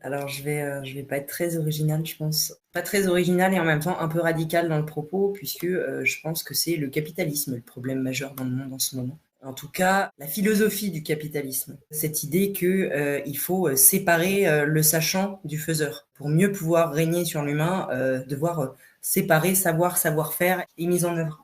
Alors je vais pas être très originale, je pense. Pas très originale et en même temps un peu radicale dans le propos puisque, je pense que c'est le capitalisme le problème majeur dans le monde en ce moment. En tout cas, la philosophie du capitalisme. Cette idée que, il faut, séparer, le sachant du faiseur. Pour mieux pouvoir régner sur l'humain, devoir, séparer savoir, savoir-faire et mise en œuvre.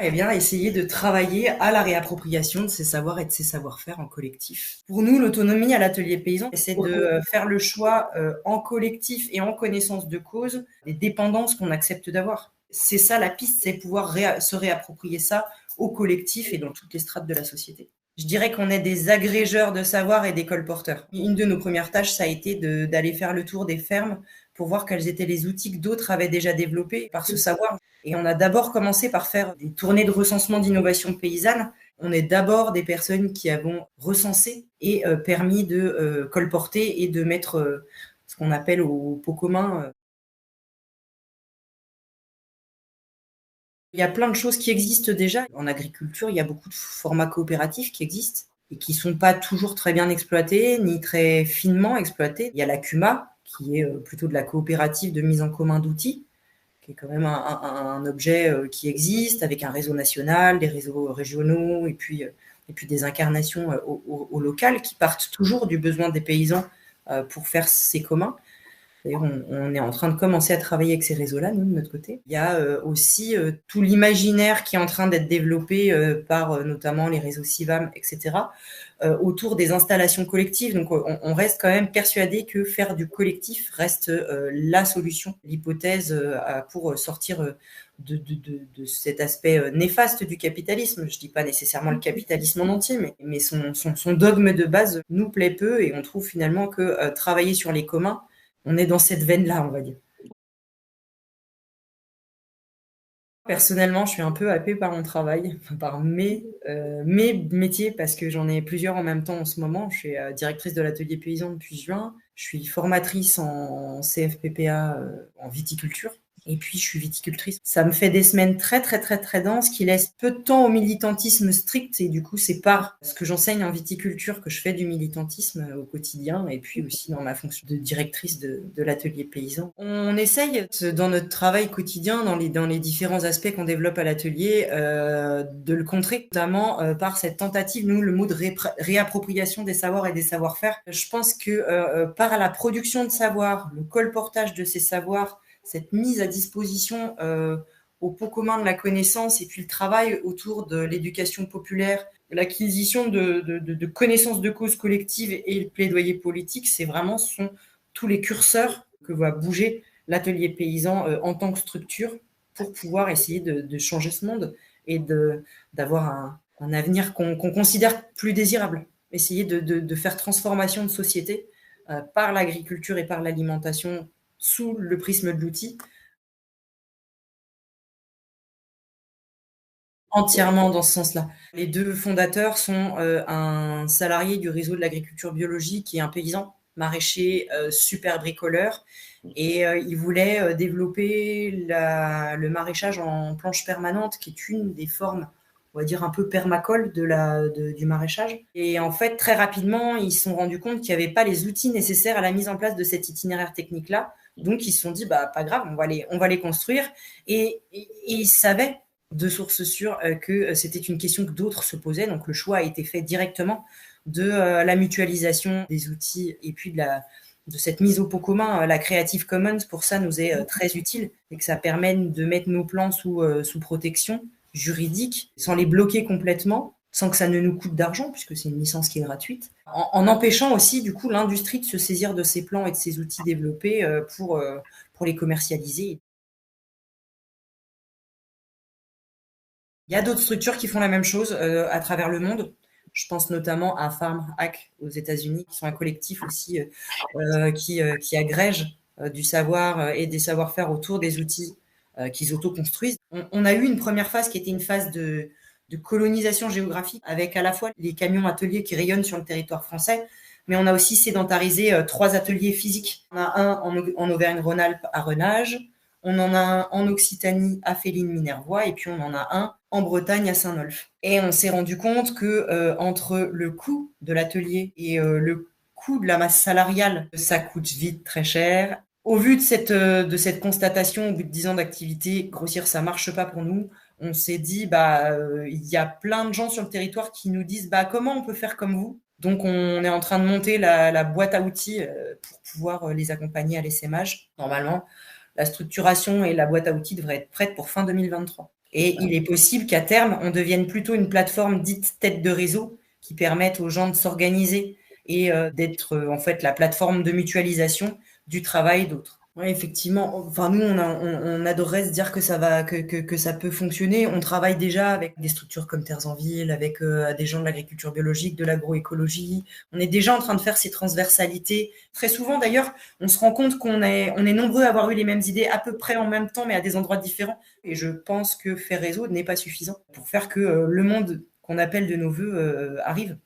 Eh bien, essayer de travailler à la réappropriation de ces savoirs et de ces savoir-faire en collectif. Pour nous, l'autonomie à l'atelier paysan, c'est de faire le choix en collectif et en connaissance de cause des dépendances qu'on accepte d'avoir. C'est ça la piste, c'est pouvoir se réapproprier ça au collectif et dans toutes les strates de la société. Je dirais qu'on est des agrégeurs de savoir et des colporteurs. Une de nos premières tâches, ça a été d'aller faire le tour des fermes pour voir quels étaient les outils que d'autres avaient déjà développés par ce savoir. Et on a d'abord commencé par faire des tournées de recensement d'innovation paysanne. On est d'abord des personnes qui avons recensé et permis de colporter et de mettre ce qu'on appelle au pot commun. Il y a plein de choses qui existent déjà. En agriculture, il y a beaucoup de formats coopératifs qui existent et qui sont pas toujours très bien exploités, ni très finement exploités. Il y a la CUMA, qui est plutôt de la coopérative de mise en commun d'outils, qui est quand même un objet qui existe, avec un réseau national, des réseaux régionaux, et puis des incarnations au local, qui partent toujours du besoin des paysans pour faire ces communs. D'ailleurs, on est en train de commencer à travailler avec ces réseaux-là, nous, de notre côté. Il y a aussi tout l'imaginaire qui est en train d'être développé par notamment les réseaux CIVAM, etc., autour des installations collectives. Donc, on reste quand même persuadé que faire du collectif reste la solution, l'hypothèse pour sortir de cet aspect néfaste du capitalisme. Je dis pas nécessairement le capitalisme en entier, mais son dogme de base nous plaît peu et on trouve finalement que travailler sur les communs, on est dans cette veine-là, on va dire. Personnellement, je suis un peu happée par mon travail, par mes métiers, parce que j'en ai plusieurs en même temps en ce moment. Je suis directrice de l'atelier paysan depuis juin. Je suis formatrice en CFPPA en viticulture. Et puis, je suis viticultrice. Ça me fait des semaines très, très, très, très denses qui laissent peu de temps au militantisme strict. Et du coup, c'est par ce que j'enseigne en viticulture que je fais du militantisme au quotidien et puis aussi dans ma fonction de directrice de l'atelier paysan. On essaye, dans notre travail quotidien, dans les différents aspects qu'on développe à l'atelier, de le contrer, notamment par cette tentative, nous, le mot de réappropriation des savoirs et des savoir-faire. Je pense que par la production de savoir, le colportage de ces savoirs, cette mise à disposition au pot commun de la connaissance et puis le travail autour de l'éducation populaire, l'acquisition de connaissances de cause collective et le plaidoyer politique, c'est vraiment sont tous les curseurs que va bouger l'atelier paysan en tant que structure pour pouvoir essayer de changer ce monde et d'avoir un avenir qu'on considère plus désirable. Essayer de faire transformation de société par l'agriculture et par l'alimentation sous le prisme de l'outil, entièrement dans ce sens-là. Les deux fondateurs sont un salarié du réseau de l'agriculture biologique et un paysan maraîcher super bricoleur. Et ils voulaient développer le maraîchage en planche permanente, qui est une des formes, on va dire, un peu permacole du maraîchage. Et en fait, très rapidement, ils se sont rendus compte qu'il n'y avait pas les outils nécessaires à la mise en place de cet itinéraire technique-là. Donc, ils se sont dit, bah, pas grave, on va les construire. Et ils savaient de sources sûres que c'était une question que d'autres se posaient. Donc, le choix a été fait directement de la mutualisation des outils et puis de cette mise au pot commun. La Creative Commons, pour ça, nous est très utile et que ça permet de mettre nos plans sous protection juridique, sans les bloquer complètement, sans que ça ne nous coûte d'argent, puisque c'est une licence qui est gratuite, en empêchant aussi, du coup, l'industrie de se saisir de ces plans et de ces outils développés pour les commercialiser. Il y a d'autres structures qui font la même chose à travers le monde. Je pense notamment à Farm Hack aux États-Unis, qui sont un collectif aussi qui agrège du savoir et des savoir-faire autour des outils qu'ils autoconstruisent. On a eu une première phase qui était une phase de colonisation géographique, avec à la fois les camions ateliers qui rayonnent sur le territoire français, mais on a aussi sédentarisé 3 ateliers physiques. On a un en Auvergne-Rhône-Alpes à Renage, On en a un en Occitanie à Féline-Minervois et puis on en a un en Bretagne à Saint-Nolff. Et on s'est rendu compte que entre le coût de l'atelier et le coût de la masse salariale, ça coûte vite très cher. Au vu de cette constatation, au bout de 10 ans d'activité, grossir, ça marche pas pour nous. On s'est dit, il y a plein de gens sur le territoire qui nous disent, comment on peut faire comme vous? Donc, on est en train de monter la boîte à outils pour pouvoir les accompagner à l'essaimage. Normalement, la structuration et la boîte à outils devraient être prêtes pour fin 2023. Et il est possible qu'à terme, on devienne plutôt une plateforme dite tête de réseau qui permette aux gens de s'organiser et d'être en fait la plateforme de mutualisation du travail d'autres. Ouais, effectivement. Enfin, nous, on adorerait se dire que que ça peut fonctionner. On travaille déjà avec des structures comme Terres en Ville, avec des gens de l'agriculture biologique, de l'agroécologie. On est déjà en train de faire ces transversalités. Très souvent, d'ailleurs, on se rend compte on est nombreux à avoir eu les mêmes idées à peu près en même temps, mais à des endroits différents. Et je pense que faire réseau n'est pas suffisant pour faire que le monde qu'on appelle de nos voeux arrive.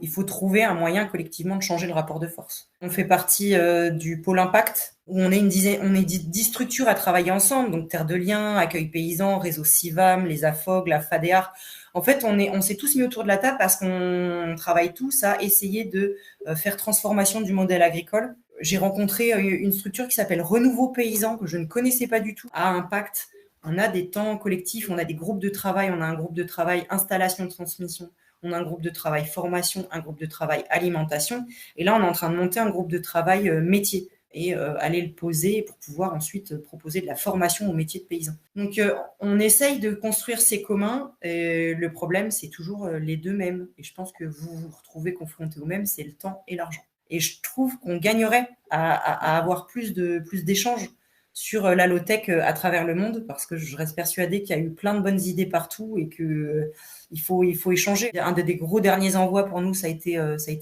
Il faut trouver un moyen collectivement de changer le rapport de force. On fait partie du pôle impact où on est 10 structures à travailler ensemble, donc Terre de Liens, Accueil Paysan, Réseau Civam, les AFOG, la FADEAR. En fait, on s'est tous mis autour de la table parce qu'on travaille tous à essayer de faire transformation du modèle agricole. J'ai rencontré une structure qui s'appelle Renouveau Paysan, que je ne connaissais pas du tout, à Impact. On a des temps collectifs, on a des groupes de travail, on a un groupe de travail installation, transmission, on a un groupe de travail formation, un groupe de travail alimentation. Et là, on est en train de monter un groupe de travail métier et aller le poser pour pouvoir ensuite proposer de la formation au métier de paysan. Donc, on essaye de construire ces communs. Et le problème, c'est toujours les deux mêmes. Et je pense que vous vous retrouvez confrontés aux mêmes, c'est le temps et l'argent. Et je trouve qu'on gagnerait à avoir plus d'échanges sur la low-tech à travers le monde, parce que je reste persuadée qu'il y a eu plein de bonnes idées partout et que il faut échanger. Un des gros derniers envois pour nous, ça a été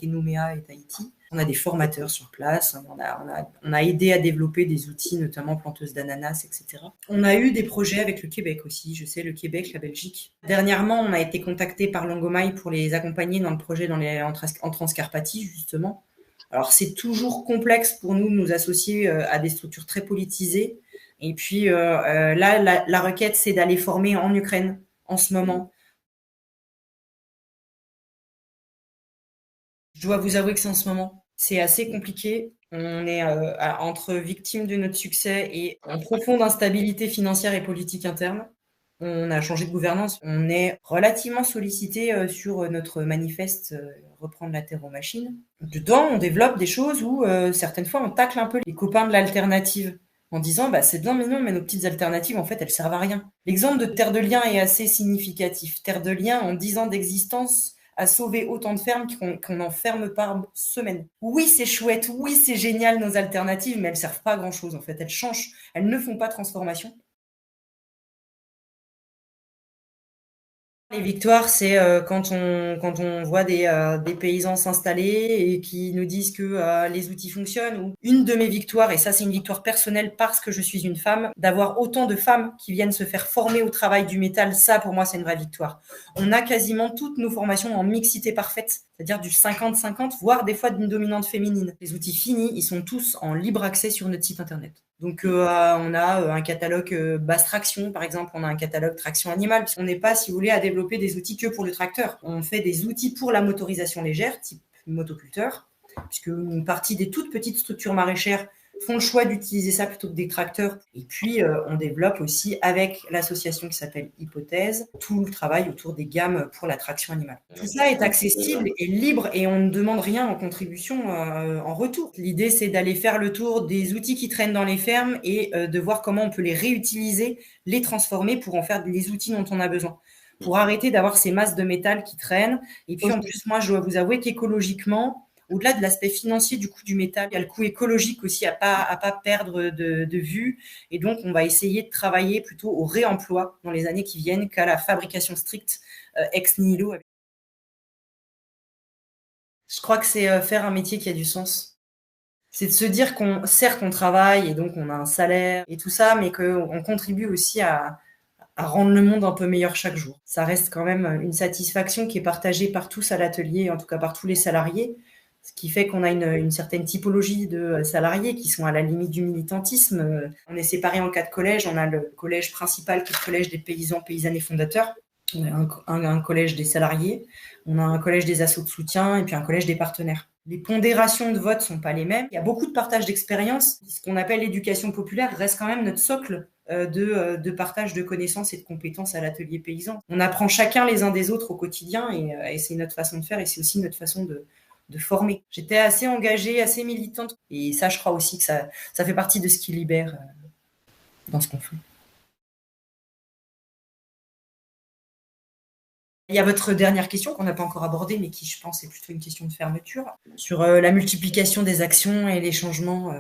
Nouméa et Tahiti. On a des formateurs sur place, on a aidé à développer des outils, notamment planteuses d'ananas, etc. On a eu des projets avec le Québec aussi, je sais, le Québec, la Belgique. Dernièrement, on a été contacté par Longomaille pour les accompagner dans le projet en Transcarpathie, justement. Alors, c'est toujours complexe pour nous de nous associer à des structures très politisées. Et puis, là, la requête, c'est d'aller former en Ukraine en ce moment. Je dois vous avouer que c'est en ce moment. C'est assez compliqué. On est entre victimes de notre succès et en profonde instabilité financière et politique interne. On a changé de gouvernance. On est relativement sollicité sur notre manifeste Reprendre la terre aux machines. Dedans, on développe des choses où certaines fois, on tacle un peu les copains de l'alternative en disant c'est bien mignon, mais nos petites alternatives, en fait, elles servent à rien. L'exemple de Terre de Liens est assez significatif. Terre de Liens, en 10 ans d'existence, a sauvé autant de fermes qu'on en ferme par semaine. Oui, c'est chouette, oui, c'est génial nos alternatives, mais elles servent pas à grand chose en fait. Elles changent, elles ne font pas transformation. Les victoires, c'est quand on voit des paysans s'installer et qui nous disent que les outils fonctionnent. Ou une de mes victoires, et ça c'est une victoire personnelle parce que je suis une femme, d'avoir autant de femmes qui viennent se faire former au travail du métal, ça pour moi c'est une vraie victoire. On a quasiment toutes nos formations en mixité parfaite, c'est-à-dire du 50-50, voire des fois d'une dominante féminine. Les outils finis, ils sont tous en libre accès sur notre site internet. Donc on a un catalogue basse traction, par exemple, on a un catalogue traction animale, puisqu'on n'est pas, si vous voulez, à développer des outils que pour le tracteur. On fait des outils pour la motorisation légère, type motoculteur, puisque une partie des toutes petites structures maraîchères font le choix d'utiliser ça plutôt que des tracteurs. Et puis, on développe aussi avec l'association qui s'appelle Hypothèse, tout le travail autour des gammes pour la traction animale. Tout ça est accessible et libre et on ne demande rien en contribution en retour. L'idée, c'est d'aller faire le tour des outils qui traînent dans les fermes et de voir comment on peut les réutiliser, les transformer pour en faire les outils dont on a besoin. Pour arrêter d'avoir ces masses de métal qui traînent. Et puis, en plus, moi, je dois vous avouer qu'écologiquement, au-delà de l'aspect financier du coût du métal, il y a le coût écologique aussi à pas perdre de vue. Et donc, on va essayer de travailler plutôt au réemploi dans les années qui viennent qu'à la fabrication stricte ex nihilo. Je crois que c'est faire un métier qui a du sens. C'est de se dire certes, on travaille et donc on a un salaire et tout ça, mais qu'on contribue aussi à rendre le monde un peu meilleur chaque jour. Ça reste quand même une satisfaction qui est partagée par tous à l'atelier, en tout cas par tous les salariés, Ce qui fait qu'on a une certaine typologie de salariés qui sont à la limite du militantisme. On est séparés en 4 collèges. On a le collège principal qui est le collège des paysans, paysannes et fondateurs. On a un collège des salariés, on a un collège des assos de soutien et puis un collège des partenaires. Les pondérations de vote sont pas les mêmes. Il y a beaucoup de partage d'expériences. Ce qu'on appelle l'éducation populaire reste quand même notre socle de partage de connaissances et de compétences à l'atelier paysan. On apprend chacun les uns des autres au quotidien et c'est notre façon de faire et c'est aussi notre façon de former. J'étais assez engagée, assez militante et ça, je crois aussi que ça fait partie de ce qui libère dans ce qu'on fait. Il y a votre dernière question qu'on n'a pas encore abordée, mais qui, je pense, est plutôt une question de fermeture, sur la multiplication des actions et les changements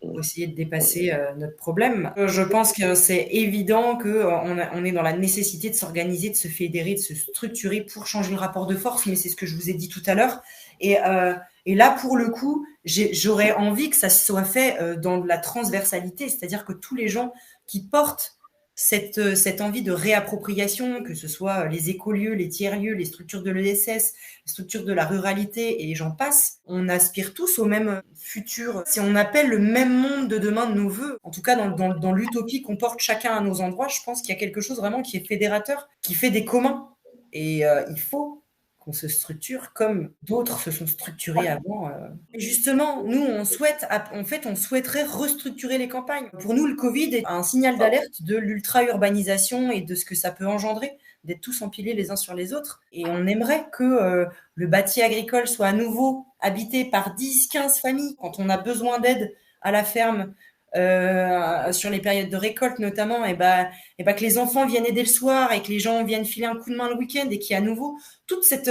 pour essayer de dépasser notre problème. Je pense que c'est évident qu'on est dans la nécessité de s'organiser, de se fédérer, de se structurer pour changer le rapport de force, mais c'est ce que je vous ai dit tout à l'heure. Et là, pour le coup, j'aurais envie que ça soit fait dans la transversalité, c'est-à-dire que tous les gens qui portent cette envie de réappropriation, que ce soit les écolieux, les tiers-lieux, les structures de l'ESS, les structures de la ruralité et j'en passe, on aspire tous au même futur. Si on appelle le même monde de demain de nos voeux, en tout cas dans l'utopie qu'on porte chacun à nos endroits, je pense qu'il y a quelque chose vraiment qui est fédérateur, qui fait des communs. Et il faut qu'on se structure comme d'autres se sont structurés avant. Et justement, nous, on souhaiterait restructurer les campagnes. Pour nous, le Covid est un signal d'alerte de l'ultra-urbanisation et de ce que ça peut engendrer, d'être tous empilés les uns sur les autres. Et on aimerait que le bâti agricole soit à nouveau habité par 10, 15 familles. Quand on a besoin d'aide à la ferme, sur les périodes de récolte notamment, et que les enfants viennent aider le soir et que les gens viennent filer un coup de main le week-end et qu'il y a à nouveau toute cette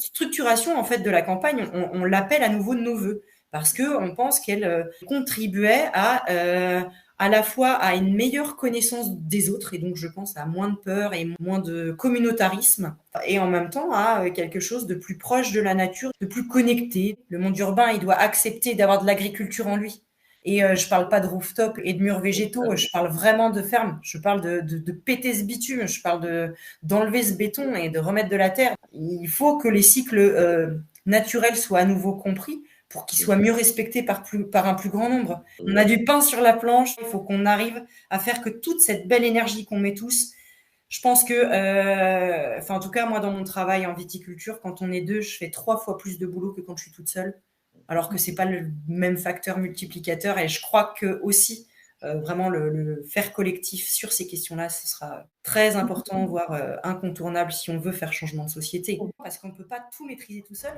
structuration en fait de la campagne, on l'appelle à nouveau de nos voeux parce que on pense qu'elle contribuait à la fois à une meilleure connaissance des autres et donc je pense à moins de peur et moins de communautarisme et en même temps à quelque chose de plus proche de la nature, de plus connecté. Le monde urbain, il doit accepter d'avoir de l'agriculture en lui. Et je parle pas de rooftop et de murs végétaux, je parle vraiment de ferme. Je parle de péter ce bitume, je parle d'enlever ce béton et de remettre de la terre. Il faut que les cycles naturels soient à nouveau compris pour qu'ils soient mieux respectés par un plus grand nombre. On a du pain sur la planche, il faut qu'on arrive à faire que toute cette belle énergie qu'on met tous, je pense que, en tout cas, moi, dans mon travail en viticulture, quand on est deux, je fais 3 fois plus de boulot que quand je suis toute seule alors que c'est pas le même facteur multiplicateur. Et je crois que aussi, vraiment le faire collectif sur ces questions-là, ce sera très important, voire incontournable si on veut faire changement de société. Parce qu'on ne peut pas tout maîtriser tout seul.